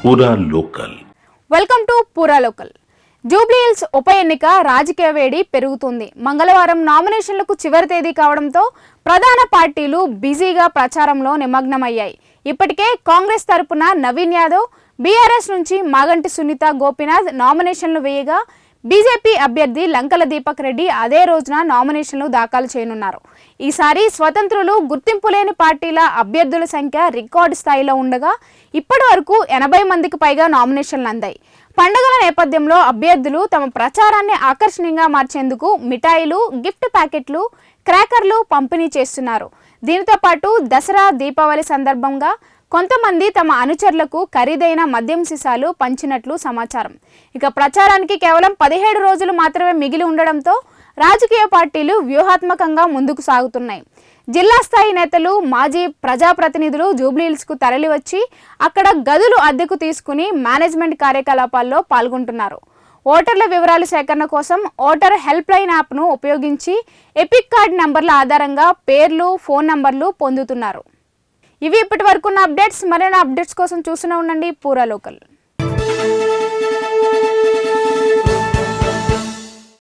పూరా local. Welcome to పూరా local. Jubilee hills ఉప ఎన్నిక రాజకీయ వేడి పెరుగుతుంది. మంగళవారం నామినేషన్లకు చివరి తేదీ కావడంతో ప్రధాన పార్టీలు బిజీగా ప్రచారంలో నిమగ్నమయ్యాయి. ఇప్పటికే కాంగ్రెస్ తరపున నవీన్ యాదవ్, బీఆర్ఎస్ నుంచి మాగంటి సునీత గోపీనాథ్ నామినేషన్లు వేయగా బీజేపీ అభ్యర్థి లంకల దీపక్ రెడ్డి అదే రోజున నామినేషన్లు దాఖలు చేయనున్నారు. ఈసారి స్వతంత్రులు, గుర్తింపు లేని పార్టీల అభ్యర్థుల సంఖ్య రికార్డు స్థాయిలో ఉండగా ఇప్పటి వరకు 80 మందికి పైగా నామినేషన్లు అందాయి. పండుగల నేపథ్యంలో అభ్యర్థులు తమ ప్రచారాన్ని ఆకర్షణీయంగా మార్చేందుకు మిఠాయిలు, గిఫ్ట్ ప్యాకెట్లు, క్రాకర్లు పంపిణీ చేస్తున్నారు. దీనితో పాటు దసరా, దీపావళి సందర్భంగా కొంతమంది తమ అనుచరులకు ఖరీదైన మద్యం సీసాలు పంచినట్లు సమాచారం. ఇక ప్రచారానికి కేవలం 17 రోజులు మాత్రమే మిగిలి ఉండడంతో రాజకీయ పార్టీలు వ్యూహాత్మకంగా ముందుకు సాగుతున్నాయి. జిల్లా స్థాయి నేతలు, మాజీ ప్రజాప్రతినిధులు జూబ్లీహిల్స్కు తరలివచ్చి అక్కడ గదులు అద్దెకు తీసుకుని మేనేజ్మెంట్ కార్యకలాపాల్లో పాల్గొంటున్నారు. ఓటర్ల వివరాల సేకరణ కోసం ఓటర్ హెల్ప్ లైన్ యాప్ను ఉపయోగించి ఎపిక్ కార్డ్ నంబర్ల ఆధారంగా పేర్లు, ఫోన్ నంబర్లు పొందుతున్నారు. ఇవి ఇప్పటి వరకున్న అప్డేట్స్. మరిన్ని అప్డేట్స్ కోసం చూస్తూనే ఉండండి పూరా లోకల్.